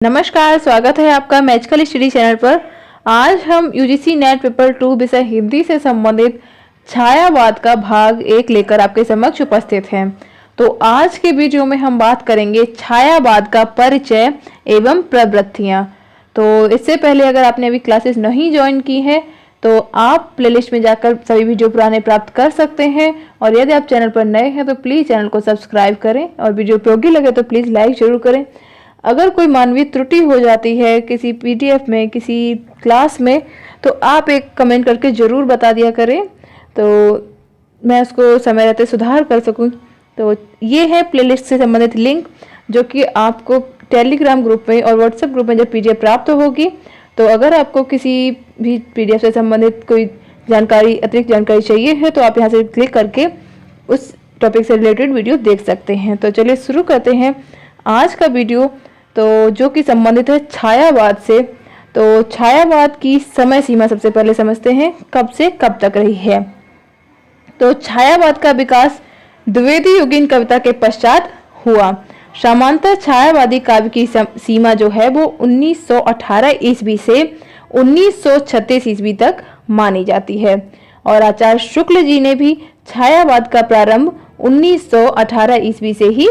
नमस्कार, स्वागत है आपका मैजिकल स्टडी चैनल पर। आज हम यूजीसी नेट पेपर 2 विषय हिंदी से संबंधित छायावाद का भाग 1 लेकर आपके समक्ष उपस्थित हैं। तो आज के वीडियो में हम बात करेंगे छायावाद का परिचय एवं प्रवृत्तियां। तो इससे पहले अगर आपने अभी क्लासेस नहीं ज्वाइन की है तो आप प्लेलिस्ट में जाकर सभी वीडियो पुराने प्राप्त कर सकते हैं। और यदि आप चैनल पर नए हैं तो प्लीज़ चैनल को सब्सक्राइब करें और वीडियो उपयोगी लगे तो प्लीज़ लाइक जरूर करें। अगर कोई मानवीय त्रुटि हो जाती है किसी पीडीएफ में, किसी क्लास में, तो आप एक कमेंट करके ज़रूर बता दिया करें तो मैं उसको समय रहते सुधार कर सकूं। तो ये है प्लेलिस्ट से संबंधित लिंक जो कि आपको टेलीग्राम ग्रुप में और व्हाट्सएप ग्रुप में जब पीडीएफ प्राप्त होगी तो अगर आपको किसी भी पीडीएफ से संबंधित कोई जानकारी, अतिरिक्त जानकारी चाहिए है तो आप यहाँ से क्लिक करके उस टॉपिक से रिलेटेड वीडियो देख सकते हैं। तो चलिए शुरू करते हैं आज का वीडियो, तो जो कि संबंधित है छायावाद से। तो छायावाद की समय सीमा सबसे पहले समझते हैं, कब से कब तक रही है। तो छायावाद का विकास द्विवेदी युगीन कविता के पश्चात हुआ। समांतर छायावादी काव्य की सीमा जो है वो 1918 ईस्वी से 1936 ईस्वी तक मानी जाती है। और आचार्य शुक्ल जी ने भी छायावाद का प्रारंभ 1918 ईस्वी से ही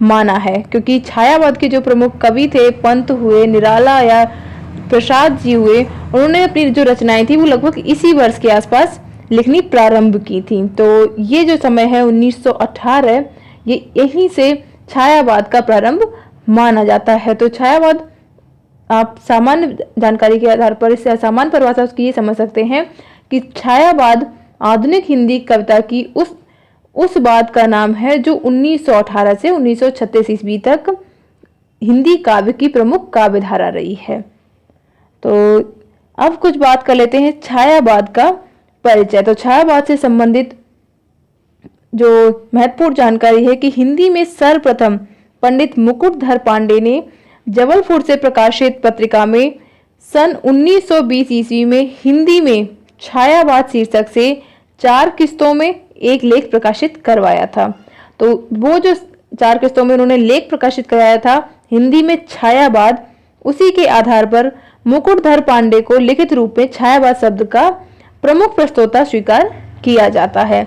माना है, क्योंकि छायावाद के जो प्रमुख कवि थे, पंत हुए, निराला या प्रसाद जी हुए, उन्होंने अपनी जो रचनाएं थी वो लगभग इसी वर्ष के आसपास लिखनी प्रारंभ की थी। तो ये जो समय है 1918, ये यहीं से छायावाद का प्रारंभ माना जाता है। तो छायावाद आप सामान्य जानकारी के आधार पर, इससे सामान्य परिभाषा उसकी ये समझ सकते हैं कि छायावाद आधुनिक हिंदी कविता की उस बात का नाम है जो 1918 से 1936 ईस्वी तक हिंदी काव्य की प्रमुख काव्य धारा रही है। तो अब कुछ बात कर लेते हैं छायावाद का परिचय। तो छायावाद से संबंधित जो महत्वपूर्ण जानकारी है कि हिंदी में सर्वप्रथम पंडित मुकुटधर पांडे ने जबलपुर से प्रकाशित पत्रिका में सन 1920 ईस्वी में हिंदी में छायावाद शीर्षक से 4 किस्तों में एक लेख प्रकाशित करवाया था। तो वो जो 4 किस्तों में उन्होंने लेख प्रकाशित कराया था हिंदी में छायावाद, उसी के आधार पर मुकुटधर पांडे को लिखित रूप में छायावाद शब्द का प्रमुख प्रस्तोता स्वीकार किया जाता है।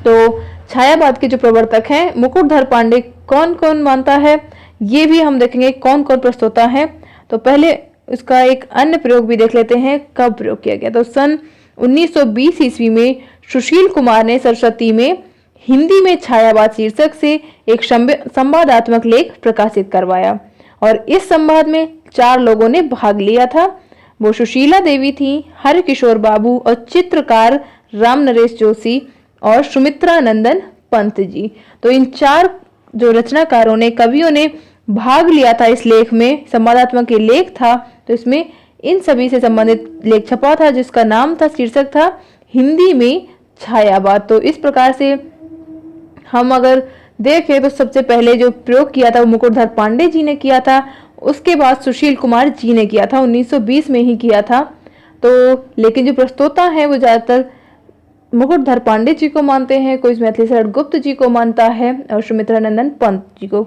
तो छायावाद के जो प्रवर्तक हैं मुकुटधर पांडे कौन कौन मानता है, ये भी हम देखेंगे कौन कौन प्रस्तोता है। तो पहले उसका एक अन्य प्रयोग भी देख लेते हैं, कब प्रयोग किया गया। तो सन 1920 ईस्वी में सुशील कुमार ने सरस्वती में हिंदी में छायावाद शीर्षक से एक संवादात्मक लेख प्रकाशित करवाया और इस संवाद में 4 लोगों ने भाग लिया था। वो सुशीला देवी थी, हरकिशोर बाबू और चित्रकार राम नरेश जोशी और सुमित्रा नंदन पंत जी। तो इन 4 जो रचनाकारों ने, कवियों ने भाग लिया था इस लेख में, संवादात्मक ये लेख था। तो इसमें इन सभी से संबंधित लेख छपा था जिसका नाम था, शीर्षक था हिंदी में छायावाद। तो इस प्रकार से हम अगर देखें तो सबसे पहले जो प्रयोग किया था वो मुकुटधर पांडे जी ने किया था, उसके बाद सुशील कुमार जी ने किया था, 1920 में ही किया था। तो लेकिन जो प्रस्तोता है वो ज़्यादातर मुकुटधर पांडे जी को मानते हैं, कोई मैथिली शरण गुप्त जी को मानता है और सुमित्रा नंदन पंत जी को।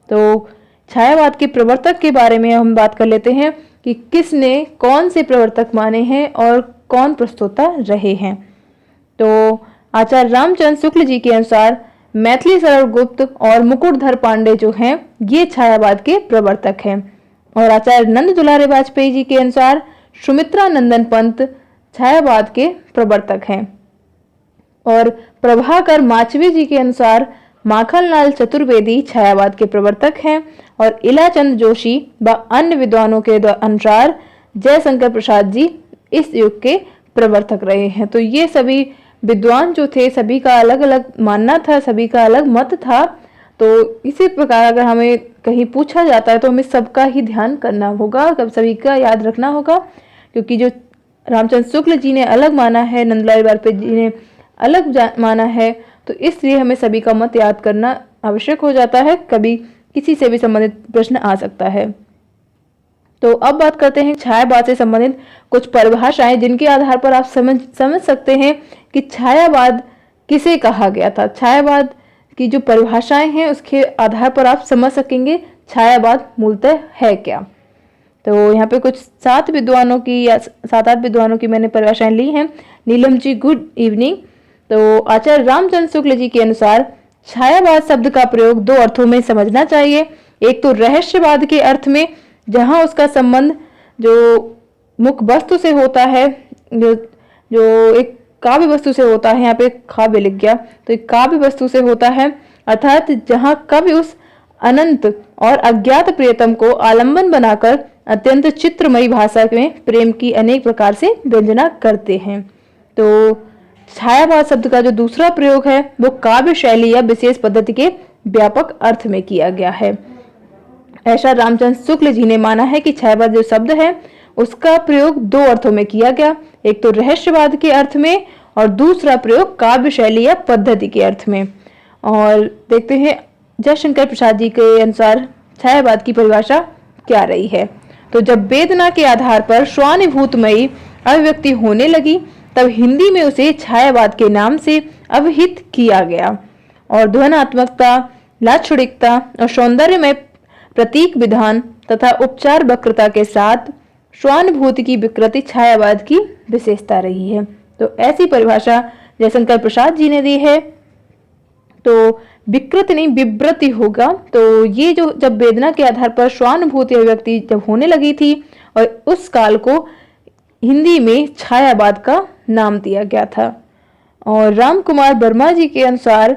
तो छायावाद के प्रवर्तक के बारे में हम बात कर लेते हैं कि किसने कौन से प्रवर्तक माने हैं और कौन प्रस्तोता रहे हैं। तो आचार्य रामचंद्र शुक्ल जी के अनुसार मैथिली शरण गुप्त और मुकुटधर पांडे जो हैं ये छायावाद के प्रवर्तक हैं। और आचार्य नंद दुलारे वाजपेयी जी के अनुसार सुमित्रा नंदन पंत छायावाद के प्रवर्तक हैं। और प्रभाकर माचवी जी के अनुसार माखनलाल चतुर्वेदी छायावाद के प्रवर्तक हैं। और इलाचंद जोशी व अन्य विद्वानों के अनुसार जयशंकर प्रसाद जी इस युग के प्रवर्तक रहे हैं। तो ये सभी विद्वान जो थे, सभी का अलग अलग मानना था, सभी का अलग मत था। तो इसी प्रकार अगर हमें कहीं पूछा जाता है तो हमें सबका ही ध्यान करना होगा, कब सभी का याद रखना होगा, क्योंकि जो रामचंद्र शुक्ल जी ने अलग माना है, नंदलाल वाजपेयी जी ने अलग माना है, तो इसलिए हमें सभी का मत याद करना आवश्यक हो जाता है, कभी किसी से भी संबंधित प्रश्न आ सकता है। तो अब बात करते हैं छायावाद से संबंधित कुछ परिभाषाएं जिनके आधार पर आप समझ सकते हैं कि छायावाद किसे कहा गया था। छायावाद की जो परिभाषाएं हैं उसके आधार पर आप समझ सकेंगे छायावाद मूलतः है क्या। तो यहाँ पे कुछ 7 विद्वानों की या 7-8 विद्वानों की मैंने परिभाषाएं ली हैं। Neelam ji good evening. तो आचार्य रामचंद्र शुक्ल जी के अनुसार छायावाद शब्द का प्रयोग 2 अर्थों में समझना चाहिए। एक तो रहस्यवाद के अर्थ में, जहां उसका संबंध जो मुख्य वस्तु से होता है, जो जो एक काव्य वस्तु से होता है, यहाँ पे काव्य लिख गया, तो एक काव्य वस्तु से होता है, अर्थात जहां कवि उस अनंत और अज्ञात प्रियतम को आलंबन बनाकर अत्यंत चित्रमयी भाषा में प्रेम की अनेक प्रकार से व्यंजना करते हैं। तो छायावाद शब्द का जो दूसरा प्रयोग है वो काव्य शैली या विशेष पद्धति के व्यापक अर्थ में किया गया है। ऐसा रामचंद्र शुक्ल जी ने माना है कि छायावाद जो शब्द है उसका प्रयोग 2 अर्थों में किया गया, एक तो रहस्यवाद के अर्थ में और दूसरा प्रयोग काव्य शैली या पद्धति के अर्थ में। और देखते हैं जयशंकर प्रसाद जी के अनुसार छायावाद की परिभाषा क्या रही है। तो जब वेदना के आधार पर स्वानुभूतमयी अभिव्यक्ति होने लगी तब हिंदी में उसे छायावाद के नाम से अभिहित किया गया और ध्वनात्मकता, लाक्षणिकता और सौंदर्य में प्रतीक विधान तथा उपचार वक्रता के साथ स्वानुभूति की विकृति छायावाद की विशेषता रही है। तो ऐसी परिभाषा जयशंकर प्रसाद जी ने दी है। तो विकृत नहीं विव्रति होगा। तो ये जो जब वेदना के आधार पर स्वानुभूति अभिव्यक्ति जब होने लगी थी और उस काल को हिंदी में छायावाद का नाम दिया गया था। और राम कुमार वर्मा जी के अनुसार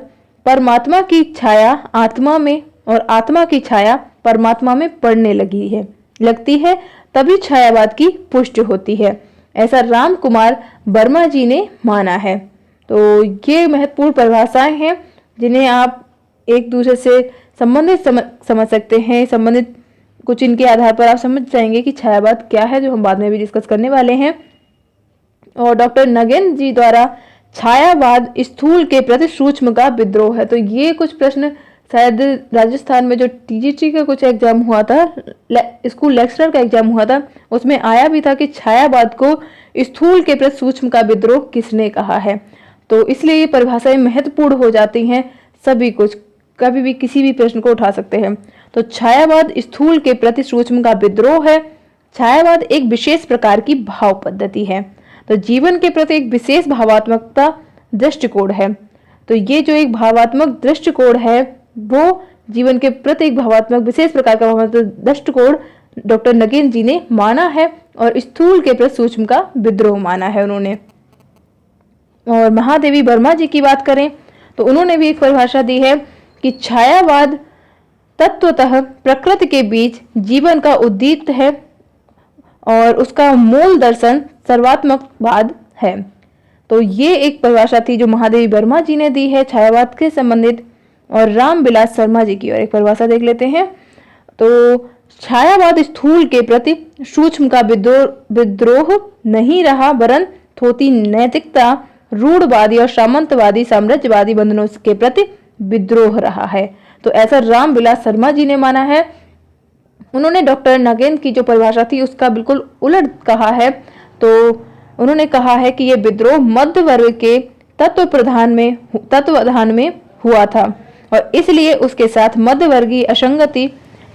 परमात्मा की छाया आत्मा में और आत्मा की छाया परमात्मा में पड़ने लगती है तभी छायावाद की पुष्टि होती है, ऐसा राम कुमार वर्मा जी ने माना है। तो ये महत्वपूर्ण परिभाषाएं हैं जिन्हें आप एक दूसरे से संबंधित समझ सकते हैं। संबंधित कुछ इनके आधार पर आप समझ जाएंगे कि छायावाद क्या है, जो हम बाद में भी डिस्कस करने वाले हैं। और डॉक्टर नगेन जी द्वारा छायावाद स्थूल के प्रति सूक्ष्म का विद्रोह है। तो ये कुछ प्रश्न शायद राजस्थान में जो टीजीटी का कुछ एग्जाम हुआ था, स्कूल लेक्चरर का एग्जाम हुआ था, उसमें आया भी था कि छायावाद को स्थूल के प्रति सूक्ष्म का विद्रोह किसने कहा है। तो इसलिए ये परिभाषाएं महत्वपूर्ण हो जाती हैं। सभी कुछ कभी भी किसी भी प्रश्न को उठा सकते हैं। तो छायावाद स्थूल के प्रति सूक्ष्म का विद्रोह है। छायावाद एक विशेष प्रकार की भाव पद्धति है। तो जीवन के प्रति एक विशेष भावात्मकता दृष्टिकोण है। तो ये जो एक भावात्मक दृष्टिकोण है वो जीवन के प्रति एक भावात्मक विशेष प्रकार का भावात्मक दृष्टिकोण डॉक्टर नगेन जी ने माना है और स्थूल के प्रति सूक्ष्म का विद्रोह माना है उन्होंने। और महादेवी वर्मा जी की बात करें तो उन्होंने भी एक परिभाषा दी है कि छायावाद तत्वतः प्रकृति के बीच जीवन का उद्दीप्त है और उसका मूल दर्शन सर्वात्मकवाद है। तो ये एक परिभाषा थी जो महादेवी वर्मा जी ने दी है छायावाद के संबंधित। और रामविलास शर्मा जी की और एक परिभाषा देख लेते हैं। तो छायावाद स्थूल के प्रति सूक्ष्म का विद्रोह नहीं रहा, वरन थोथी नैतिकता, रूढ़वादी और सामंतवादी साम्राज्यवादी बंधनों के प्रति विद्रोह रहा है। तो ऐसा रामविलास शर्मा जी ने माना है। उन्होंने डॉक्टर नगेन की जो परिभाषा थी उसका बिल्कुल उलट कहा है। तो उन्होंने कहा है कि यह विद्रोह मध्य वर्ग के तत्वाधान में हुआ था और इसलिए उसके साथ मध्यवर्गीय असंगति,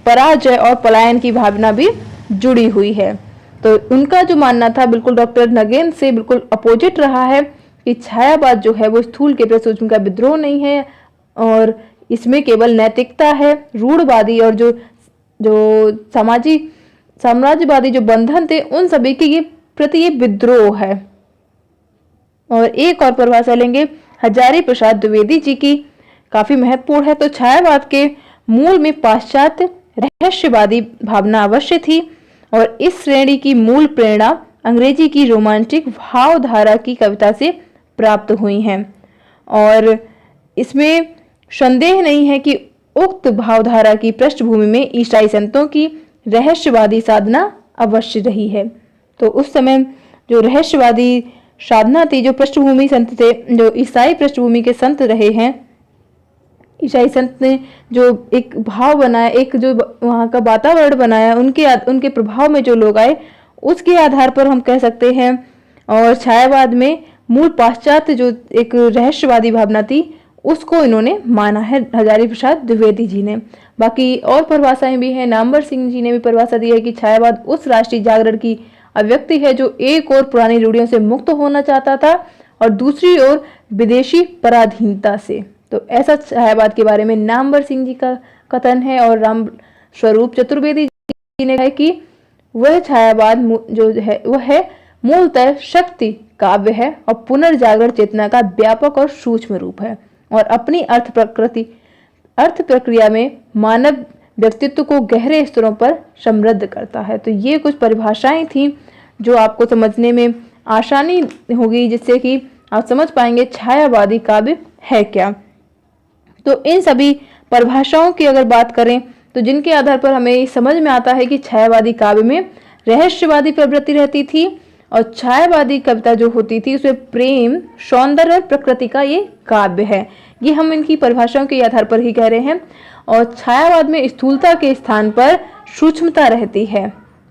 पराजय और पलायन की भावना भी जुड़ी हुई है। तो उनका जो मानना था बिल्कुल डॉक्टर नगेन से बिल्कुल अपोजिट रहा है कि छायावाद जो है वो स्थूल के प्रति सूक्ष्म का विद्रोह नहीं है और इसमें केवल नैतिकता है, रूढ़वादी और जो साम्राज्यवादी जो बंधन थे उन सभी के प्रति ये विद्रोह है। और एक और परिभाषा लेंगे हजारी प्रसाद द्विवेदी जी की, काफी महत्वपूर्ण है। तो छायावाद के मूल में पाश्चात्य रहस्यवादी भावना अवश्य थी और इस श्रेणी की मूल प्रेरणा अंग्रेजी की रोमांटिक भावधारा की कविता से प्राप्त हुई हैं और इसमें संदेह नहीं है कि उक्त भावधारा की पृष्ठभूमि में ईसाई संतों की रहस्यवादी साधना अवश्य रही है। तो उस समय जो रहस्यवादी साधना थी, जो पृष्ठभूमि संत थे, जो ईसाई पृष्ठभूमि के संत रहे हैं, ईसाई संत ने जो एक भाव बनाया, एक जो वहाँ का वातावरण बनाया, उनके प्रभाव में जो लोग आए उसके आधार पर हम कह सकते हैं। और छायावाद में मूल पाश्चात्य जो एक रहस्यवादी भावना थी उसको इन्होंने माना है हजारी प्रसाद द्विवेदी जी ने। बाकी और परिभाषाएं भी हैं। नामवर सिंह जी ने भी परिभाषा दी है कि छायावाद उस राष्ट्रीय जागरण की अभिव्यक्ति है जो एक और पुरानी रूढ़ियों से मुक्त होना चाहता था और दूसरी ओर विदेशी पराधीनता से। तो ऐसा छायावाद के बारे में नामवर सिंह जी का कथन है। और राम स्वरूप चतुर्वेदी जी ने कहा कि वह छायावाद जो है वह है मूलतः शक्ति काव्य है और पुनर्जागरण चेतना का व्यापक और सूक्ष्म रूप है और अपनी अर्थ प्रक्रिया में मानव व्यक्तित्व को गहरे स्तरों पर समृद्ध करता है। तो ये कुछ परिभाषाएं थी जो आपको समझने में आसानी होगी, जिससे कि आप समझ पाएंगे छायावादी काव्य है क्या। तो इन सभी परिभाषाओं की अगर बात करें तो जिनके आधार पर हमें समझ में आता है कि छायावादी काव्य में रहस्यवादी प्रवृत्ति रहती थी और छायावादी कविता जो होती थी उसमें प्रेम, सौंदर्य और प्रकृति का ये काव्य है। ये हम इनकी परिभाषाओं के आधार पर ही कह रहे हैं। और छायावाद में स्थूलता के स्थान पर सूक्ष्मता रहती है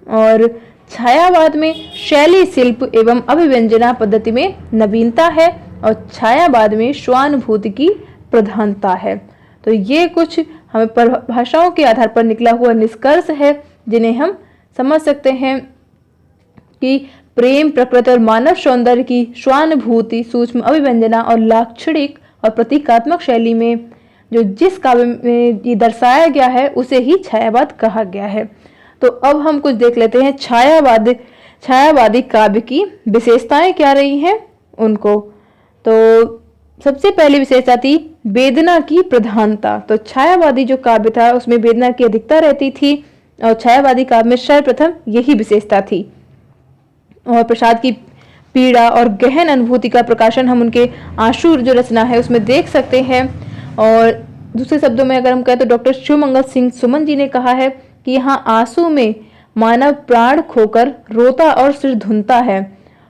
और छायावाद में शैली, शिल्प एवं अभिव्यंजना पद्धति में नवीनता है और छायावाद में स्वानुभूति की प्रधानता है। तो ये कुछ हमें परिभाषाओं के आधार पर निकला हुआ निष्कर्ष है जिन्हें हम समझ सकते हैं कि प्रेम, प्रकृति और मानव सौंदर्य की स्वानुभूति, सूक्ष्म अभिव्यंजना और लाक्षणिक और प्रतीकात्मक शैली में जो जिस काव्य में ये दर्शाया गया है उसे ही छायावाद कहा गया है। तो अब हम कुछ देख लेते हैं छायावादी काव्य की विशेषताएं क्या रही हैं उनको। तो सबसे पहली विशेषता थी वेदना की प्रधानता। तो छायावादी जो काव्य था उसमें वेदना की अधिकता रहती थी और छायावादी काव्य में सर्वप्रथम यही विशेषता थी। और प्रसाद की पीड़ा और गहन अनुभूति का प्रकाशन हम उनके आंसू जो रचना है उसमें देख सकते हैं। और दूसरे शब्दों में अगर हम कहें तो डॉक्टर शिवमंगल सिंह सुमन जी ने कहा है कि यहाँ आंसू में मानव प्राण खोकर रोता और सिर धुनता है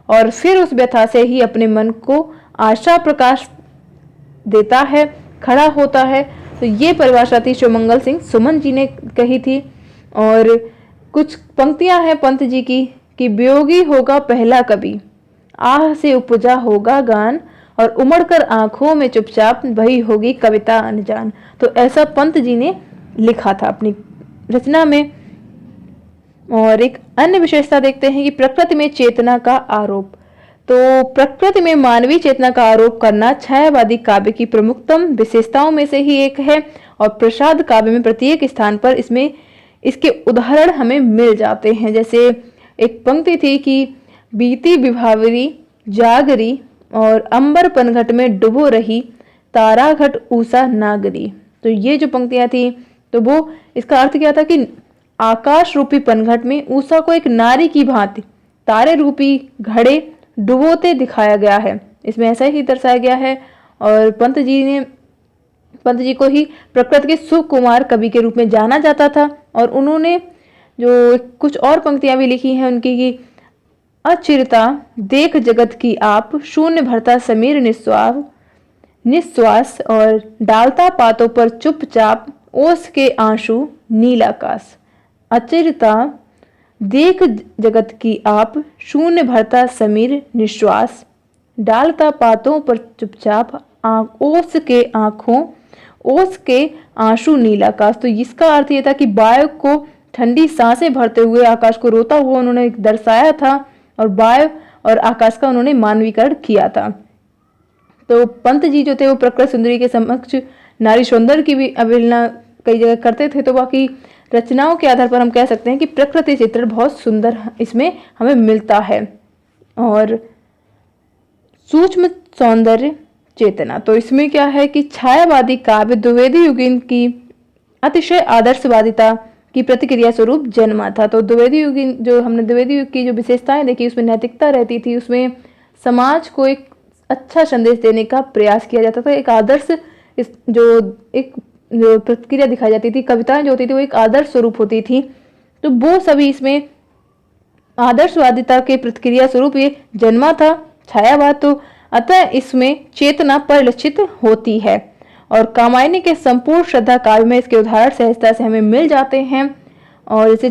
और फिर उस व्यथा से ही अपने मन को आशा प्रकाश देता है, खड़ा होता है। तो ये परिभाषा थी शिवमंगल सिंह सुमन जी ने कही थी। और कुछ पंक्तियां हैं पंत जी की कि वियोगी होगा पहला कवि, आह से उपजा होगा गान और उमड़कर आंखों में चुपचाप वही होगी कविता अनजान। तो ऐसा पंत जी ने लिखा था अपनी रचना में। और एक अन्य विशेषता देखते हैं कि प्रकृति में चेतना का आरोप। तो प्रकृति में मानवीय चेतना का आरोप करना छायावादी काव्य की प्रमुखतम विशेषताओं में से ही एक है और प्रसाद काव्य में प्रत्येक स्थान पर इसके उदाहरण हमें मिल जाते हैं। जैसे एक पंक्ति थी कि बीती विभावरी जागरी और अंबर पनघट में डुबो रही तारा घट ऊषा नागरी। तो ये जो पंक्तियां थी तो वो इसका अर्थ क्या था कि आकाश रूपी पनघट में ऊषा को एक नारी की भांति तारे रूपी घड़े डुबोते दिखाया गया है। इसमें ऐसा ही दर्शाया गया है। और पंत जी को ही प्रकृति के सुकुमार कवि के रूप में जाना जाता था। और उन्होंने जो कुछ और पंक्तियां भी लिखी हैं उनकी कि अचिरता देख जगत की आप, शून्य भरता समीर निश्वास और डालता पातों पर चुपचाप ओस के आंसू नीलाकाश। अचिरता देख जगत की आप, शून्य भरता समीर निश्वास, डालता पातों पर चुपचाप ओस के आंसू नीलाकाश। तो इसका अर्थ यह था कि वायु को ठंडी सांसें भरते हुए आकाश को रोता हुआ उन्होंने दर्शाया था और वायु और आकाश का उन्होंने मानवीकरण किया था। तो पंत जी जो थे वो प्रकृति सुंदरी के समक्ष नारी सौंदर्य की भी अवहेलना कई जगह करते थे। तो बाकी रचनाओं के आधार पर हम कह सकते हैं कि प्रकृति चित्र बहुत सुंदर इसमें हमें मिलता है। और सूक्ष्म सौंदर्य चेतना, तो इसमें क्या है कि छायावादी काव्य द्विवेदी युगीन की अतिशय आदर्शवादिता की प्रतिक्रिया स्वरूप जन्मा था। तो द्विवेदी युगीन जो हमने द्विवेदी युग की जो विशेषताएं देखी उसमें नैतिकता रहती थी, उसमें समाज को एक अच्छा संदेश देने का प्रयास किया जाता था। एक आदर्श जो प्रतिक्रिया दिखाई जाती थी, कविताएं जो होती थी वो एक आदर्श स्वरूप होती थी। तो वो सभी इसमें आदर्शवादिता के प्रतिक्रिया स्वरूप ये जन्मा था छायावाद। तो अतः इसमें चेतना परिलक्षित होती है। और कामायनी के संपूर्ण श्रद्धा काव्य में इसके उदाहरण सहजता से हमें मिल जाते हैं। और जैसे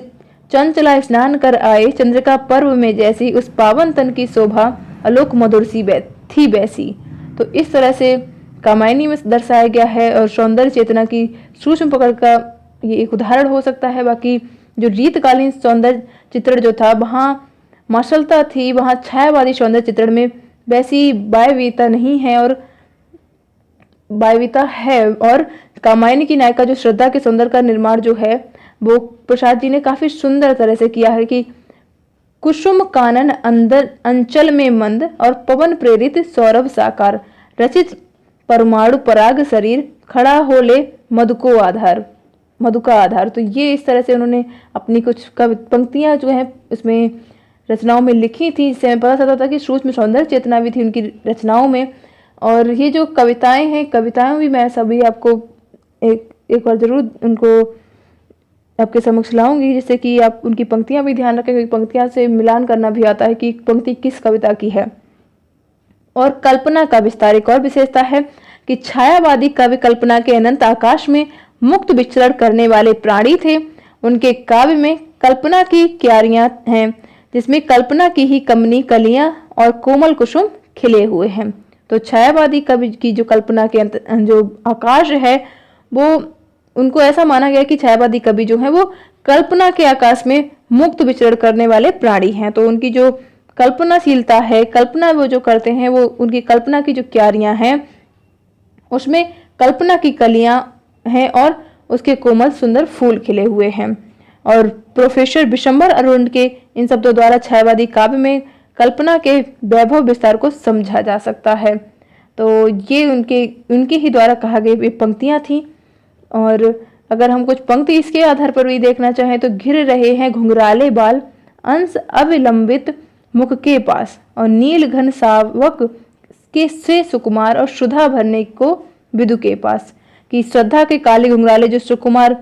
चंचला स्नान कर आए चंद्रिका पर्व में जैसी, उस पावन तन की शोभा अलोक मधुर सी थी वैसी। तो इस तरह से कामायनी में दर्शाया गया है और सौंदर्य चेतना की सूक्ष्म पकड़ का ये एक उदाहरण हो सकता है। बाकी जो रीतकालीन सौंदर्य चित्रण जो था वहाँ मार्शलता थी, वहाँ छायावादी सौंदर्य चित्रण में वैसी वायवीयता नहीं है और वायवीयता है। और कामायनी की नायिका जो श्रद्धा के सौंदर्य का निर्माण जो है वो प्रसाद जी ने काफी सुंदर तरह से किया है कि कुसुम कानन अंदर अंचल में मंद और पवन प्रेरित सौरभ साकार रचित परमाणु पराग शरीर खड़ा हो ले मधु का आधार। तो ये इस तरह से उन्होंने अपनी कुछ पंक्तियां जो है इसमें रचनाओं में लिखी थी, जिससे हमें पता चलता था कि सूक्ष्म सौंदर्य चेतना भी थी उनकी रचनाओं में। और ये जो कविताएं हैं, कविताएं भी मैं सभी आपको एक बार जरूर उनको आपके समक्ष लाऊंगी, जिससे कि आप उनकी पंक्तियां भी ध्यान रखें, क्योंकि पंक्तियां से मिलान करना भी आता है कि पंक्ति किस कविता की है। और कल्पना का विस्तार एक और विशेषता है कि छायावादी कवि कल्पना के अनंत आकाश में मुक्त विचरण करने वाले प्राणी थे। उनके काव्य में कल्पना की क्यारियां हैं, जिसमें कल्पना की ही कमनी कलियां और कोमल कुसुम खिले हुए हैं। तो छायावादी कवि की जो कल्पना के जो आकाश है वो उनको ऐसा माना गया कि छायावादी कवि जो है वो कल्पना के आकाश में मुक्त विचरण करने वाले प्राणी हैं। तो उनकी जो कल्पनाशीलता है, कल्पना वो जो करते हैं, वो उनकी कल्पना की जो क्यारियां हैं उसमें कल्पना की कलियां हैं और उसके कोमल सुंदर फूल खिले हुए हैं। और प्रोफेसर विशंबर अरुण के इन शब्दों द्वारा छायावादी काव्य में कल्पना के वैभव विस्तार को समझा जा सकता है। तो ये उनके ही द्वारा कहा गई पंक्तियां थी। और अगर हम कुछ पंक्ति इसके आधार पर भी देखना चाहें तो घिर रहे हैं घुंघराले बाल अंश अविलंबित मुख के पास और नील घन सावक के से सुकुमार और सुधा भरने को विदु के पास। कि श्रद्धा के काले घुंघराले जो सुकुमार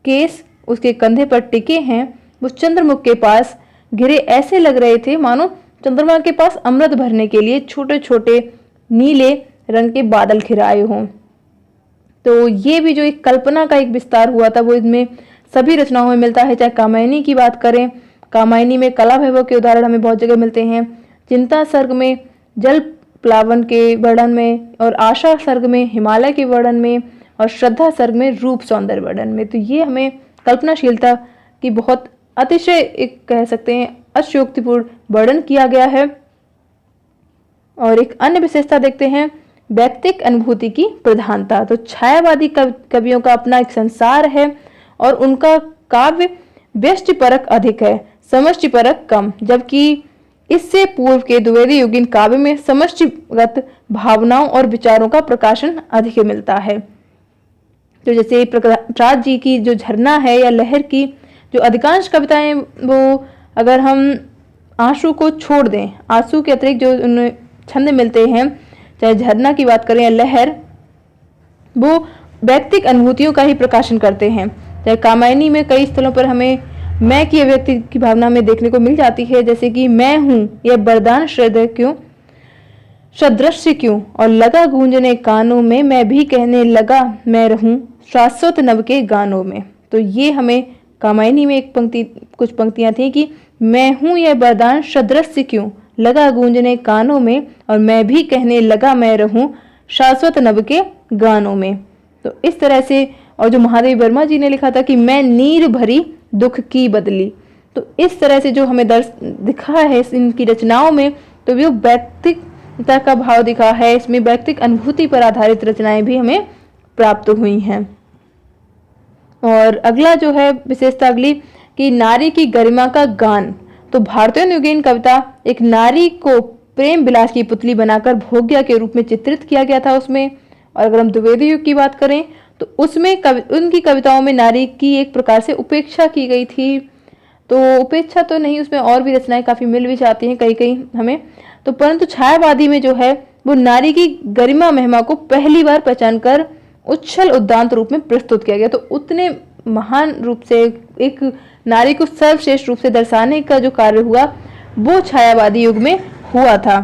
केस उसके कंधे पर टिके हैं वो चंद्रमुख के पास घिरे ऐसे लग रहे थे मानो चंद्रमा के पास अमृत भरने के लिए छोटे छोटे नीले रंग के बादल खिराए हों। तो ये भी जो एक कल्पना का एक विस्तार हुआ था वो इसमें सभी रचनाओं में मिलता है। चाहे कामायनी की बात करें, कामायनी में कला वैभव के उदाहरण हमें बहुत जगह मिलते हैं। चिंता सर्ग में जल प्लावन के वर्णन में, और आशा सर्ग में हिमालय के वर्णन में, और श्रद्धा सर्ग में रूप सौंदर्य वर्णन में। तो ये हमें कल्पनाशीलता की बहुत अतिशय एक कह सकते हैं अतिशयोक्तिपूर्ण वर्णन किया गया है। और एक अन्य विशेषता देखते हैं व्यक्तिक अनुभूति की प्रधानता। तो छायावादी कवियों का अपना एक संसार है और उनका काव्य व्यष्टिपरक अधिक है, समष्टिपरक कम, जबकि इससे पूर्व के द्विवेदी युगीन काव्य में समष्टिगत भावनाओं और विचारों का प्रकाशन अधिक मिलता है। तो जैसे प्रसाद जी की जो झरना है या लहर की जो अधिकांश कविताएं, वो अगर हम आंसू को छोड़ दें, आंसू के अतिरिक्त जो उन्हें छंद मिलते हैं, चाहे झरना की बात करें या लहर, वो व्यक्तिक अनुभूतियों का ही प्रकाशन करते हैं। चाहे कामायनी में कई स्थलों पर हमें मैं की अभिव्यक्ति की भावना में देखने को मिल जाती है, जैसे कि मैं हूँ यह वरदान श्रद्धा क्यों सदृश्य क्यों, और लगा गूंजने कानों में मैं भी कहने लगा मैं रहूं शाश्वत नव के गानों में। तो ये हमें कामायनी में एक पंक्ति कुछ पंक्तियां थी कि मैं हूं यह वरदान सदृश्य क्यों लगा गूंजने कानों में, और मैं भी कहने लगा मैं रहूं शाश्वत नव के गानों में। तो इस तरह से, और जो महादेव वर्मा जी ने लिखा था कि मैं नीर भरी दुख की बदली, तो इस तरह से जो हमें दर्श दिखा है इनकी रचनाओं में, तो वो व्यक्तिकता का भाव दिखा है। इसमें व्यक्तिक अनुभूति पर आधारित रचनाएं भी हमें प्राप्त हुई हैं। और अगला जो है विशेषता अगली कि नारी की गरिमा का गान। तो भारतीय युगीन कविता एक नारी को प्रेम विलास की पुतली बनाकर भोग्या के रूप में चित्रित किया गया था उसमें। और अगर हम द्विवेदी युग की बात करें तो उसमें उनकी कविताओं में नारी की एक प्रकार से उपेक्षा की गई थी। तो उपेक्षा तो नहीं, उसमें और भी रचनाएं काफी मिल भी जाती हैं कई कई हमें, तो परंतु छायावादी में जो है वो नारी की गरिमा महिमा को पहली बार पहचान कर उच्छल उद्दांत रूप में प्रस्तुत किया गया। तो उतने महान रूप से एक नारी को सर्वश्रेष्ठ रूप से दर्शाने का जो कार्य हुआ वो छायावादी युग में हुआ था।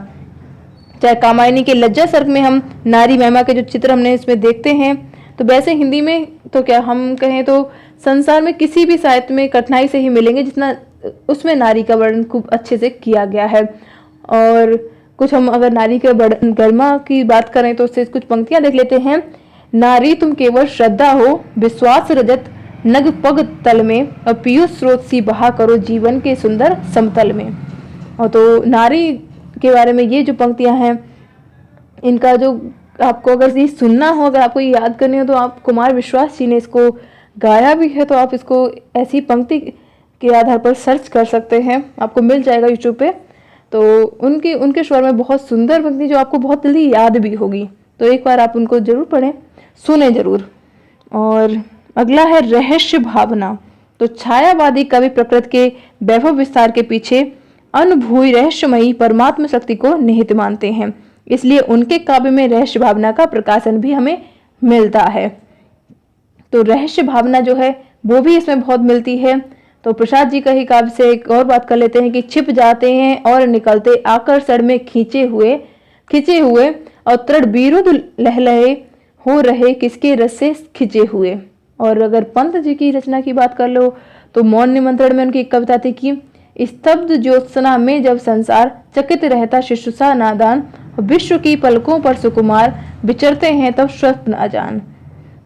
चाहे कामायनी के लज्जा सर्ग में हम नारी महिमा के जो चित्र हमने इसमें देखते हैं, तो वैसे हिंदी में तो क्या हम कहें तो संसार में किसी भी साहित्य में कठिनाई से ही मिलेंगे जितना उसमें नारी का वर्णन खूब अच्छे से किया गया है। और कुछ हम अगर नारी के गरिमा की बात करें तो उससे कुछ पंक्तियां देख लेते हैं। नारी तुम केवल श्रद्धा हो विश्वास रजत नग पग तल में और पीयूष स्रोत सी बहा करो जीवन के सुंदर समतल में। और तो नारी के बारे में ये जो पंक्तियां हैं, इनका जो आपको अगर ये सुनना हो, अगर आपको ये याद करनी हो, तो आप कुमार विश्वास जी ने इसको गाया भी है, तो आप इसको ऐसी पंक्ति के आधार पर सर्च कर सकते हैं, आपको मिल जाएगा यूट्यूब पे। तो उनके स्वर में बहुत सुंदर पंक्ति जो आपको बहुत जल्दी याद भी होगी, तो एक बार आप उनको जरूर पढ़ें, सुने जरूर। और अगला है रहस्य भावना। तो छायावादी कवि प्रकृति के वैभव विस्तार के पीछे अनुभूय रहस्यमयी परमात्मा शक्ति को निहित मानते हैं, इसलिए उनके काव्य में रहस्य भावना का प्रकाशन भी हमें मिलता है। तो रहस्य भावना जो है वो भी इसमें बहुत मिलती है। तो प्रसाद जी का ही काव्य से एक और बात कर लेते हैं कि छिप जाते हैं और निकलते आकर्षण में खींचे हुए और तृण विरुद्ध लहलहे हो रहे किसके रस से खिंचे हुए। और अगर पंत जी की रचना की बात कर लो तो मौन निमंत्रण में उनकी एक कविता थी कि स्तब्ध ज्योत्सना में जब संसार चकित रहता शिशुसा नादान, विश्व की पलकों पर सुकुमार विचरते हैं तब स्वप्न अजान।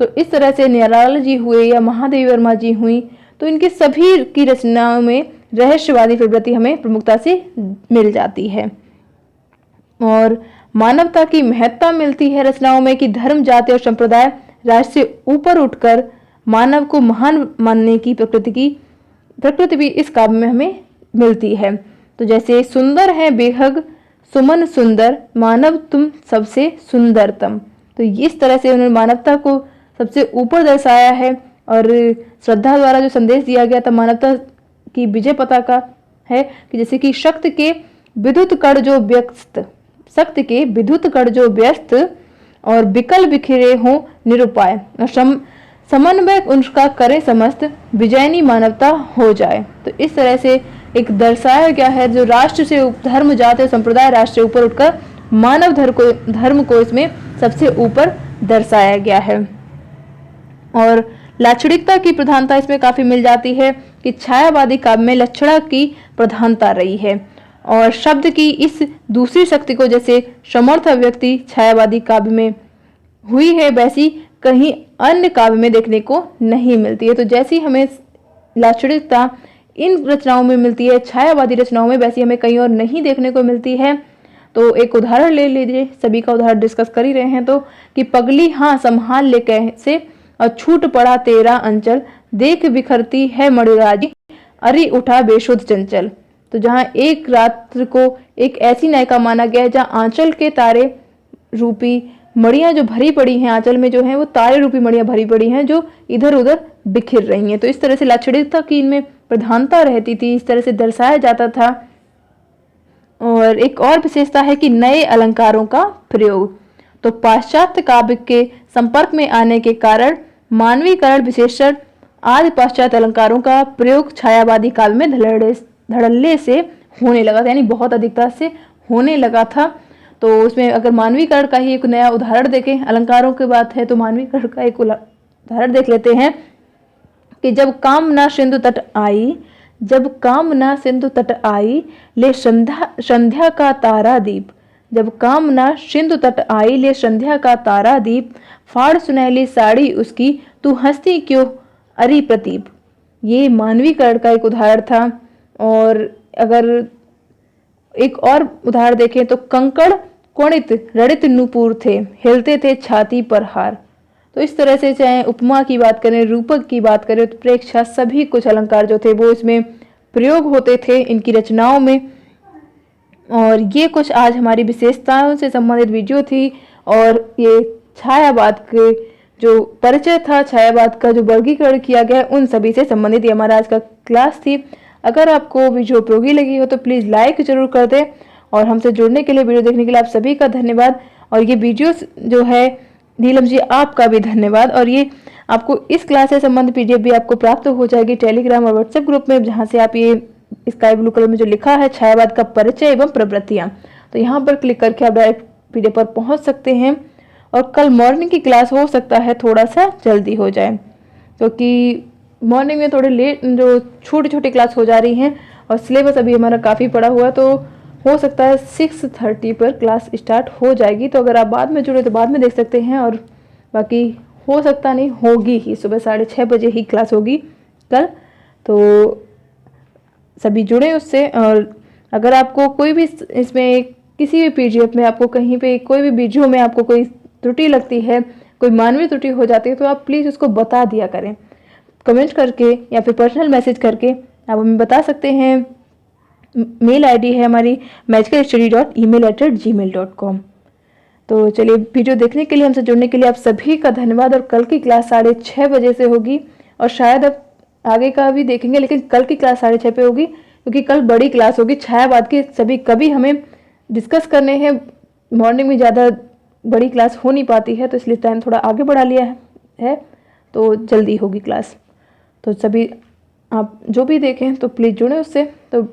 तो इस तरह से निराला जी हुए या महादेवी वर्मा जी हुई, तो इनके सभी की रचनाओं में रहस्यवादी प्रवृत्ति हमें प्रमुखता से मिल जाती है। और मानवता की महत्ता मिलती है रचनाओं में कि धर्म, जाति और संप्रदाय राष्ट्र से ऊपर उठकर मानव को महान मानने की प्रकृति भी इस काव्य में हमें मिलती है। तो जैसे सुंदर है बेहद सुमन सुंदर, मानव तुम सबसे सुंदरतम। तो इस तरह से उन्होंने मानवता को सबसे ऊपर दर्शाया है। और श्रद्धा द्वारा जो संदेश दिया गया था मानवता की विजय पताका है कि जैसे कि शक्ति के विद्युत कण जो व्यस्त और विकल बिखरे हो निरुपाय, समन्वय उनका करे समस्त, विजयनी मानवता हो जाए। तो इस तरह से एक दर्शाया गया है जो राष्ट्र से धर्म, जाति और संप्रदाय राष्ट्र से ऊपर उठकर मानव धर्म को इसमें सबसे ऊपर दर्शाया गया है। और लाक्षणिकता की प्रधानता इसमें काफी मिल जाती है कि छायावादी काव्य में लक्षणा की प्रधानता रही है और शब्द की इस दूसरी शक्ति को जैसे समर्थ अभिव्यक्ति छायावादी काव्य में हुई है वैसी कहीं अन्य काव्य में देखने को नहीं मिलती है। तो जैसी हमें लाक्षणिकता इन रचनाओं में मिलती है छायावादी रचनाओं में, वैसी हमें कहीं और नहीं देखने को मिलती है। तो एक उदाहरण ले लीजिए, सभी का उदाहरण डिस्कस कर ही रहे हैं, तो कि पगली हाँ संभाल ले कैसे और छूट पड़ा तेरा अंचल, देख बिखरती है मणिराजी अरि उठा बेशुद्ध चंचल। तो जहाँ एक रात्र को एक ऐसी नायिका माना गया है जहाँ आंचल के तारे रूपी मड़ियाँ जो भरी पड़ी हैं, आंचल में जो है वो तारे रूपी मड़ियाँ भरी पड़ी हैं जो इधर उधर बिखर रही हैं। तो इस तरह से लाक्षणिकता की इनमें प्रधानता रहती थी, इस तरह से दर्शाया जाता था। और एक और विशेषता है कि नए अलंकारों का प्रयोग। तो पाश्चात्य काव्य के संपर्क में आने के कारण मानवीकरण विशेषण आदि पाश्चात्य अलंकारों का प्रयोग छायावादी काव्य में धड़ल्ले से होने लगा था, यानी बहुत अधिकता से होने लगा था। तो उसमें अगर मानवीकरण का ही एक नया उदाहरण देखें, अलंकारों की बात है तो मानवीकरण का एक उदाहरण देख लेते हैं कि जब कामना सिंधु तट आई ले संध्या का तारा दीप, जब कामना सिंधु तट आई ले संध्या का तारा दीप, फाड़ सुनहली साड़ी उसकी तू हंसती क्यों अरि प्रतीप। ये मानवीकरण का एक उदाहरण था। और अगर एक और उदाहरण देखें तो कंकड़ कोणित रणित नूपुर थे, हिलते थे छाती पर हार। तो इस तरह से चाहे उपमा की बात करें, रूपक की बात करें, उत्प्रेक्षा, सभी कुछ अलंकार जो थे वो इसमें प्रयोग होते थे इनकी रचनाओं में। और ये कुछ आज हमारी विशेषताओं से संबंधित वीडियो थी। और ये छायावाद के जो परिचय था, छायावाद का जो वर्गीकरण किया गया, उन सभी से संबंधित ये हमारा आज का क्लास थी। अगर आपको वीडियो उपयोगी लगी हो तो प्लीज़ लाइक जरूर कर दें। और हमसे जुड़ने के लिए, वीडियो देखने के लिए आप सभी का धन्यवाद। और ये वीडियो जो है नीलम जी आपका भी धन्यवाद। और ये आपको इस क्लास से संबंधित PDF भी आपको प्राप्त हो जाएगी टेलीग्राम और व्हाट्सएप ग्रुप में, जहाँ से आप ये स्काई ब्लू कलर में जो लिखा है छायावाद का परिचय एवं प्रवृत्तियाँ, तो यहाँ पर क्लिक करके आप डायरेक्ट PDF पर पहुँच सकते हैं। और कल मॉर्निंग की क्लास हो सकता है थोड़ा सा जल्दी हो जाए, क्योंकि मॉर्निंग में थोड़े लेट जो छोटी छोटी क्लास हो जा रही हैं और सिलेबस अभी हमारा काफ़ी पड़ा हुआ है, तो हो सकता है 6:30 पर क्लास स्टार्ट हो जाएगी। तो अगर आप बाद में जुड़े तो बाद में देख सकते हैं, और बाकी हो सकता नहीं, होगी ही, सुबह 6:30 बजे ही क्लास होगी कल। तो सभी जुड़े उससे। और अगर आपको कोई भी इसमें किसी भी पीडीएफ में आपको कहीं पे कोई भी वीडियो में आपको कोई त्रुटि लगती है, कोई मानवीय त्रुटि हो जाती है, तो आप प्लीज़ उसको बता दिया करें, कमेंट करके या फिर पर्सनल मैसेज करके आप हमें बता सकते हैं। मेल आईडी है हमारी magicalstudy.email@gmail.com। तो चलिए, वीडियो देखने के लिए, हमसे जुड़ने के लिए आप सभी का धन्यवाद। और कल की क्लास 6:30 बजे से होगी, और शायद अब आगे का भी देखेंगे, लेकिन कल की क्लास 6:30 पे होगी, क्योंकि कल बड़ी क्लास होगी छायावाद की। सभी कभी हमें डिस्कस करने हैं, मॉर्निंग में ज़्यादा बड़ी क्लास हो नहीं पाती है, तो इसलिए टाइम थोड़ा आगे बढ़ा लिया है। तो जल्दी होगी क्लास। तो सभी आप जो भी देखें तो प्लीज़ जुड़ें उससे। तो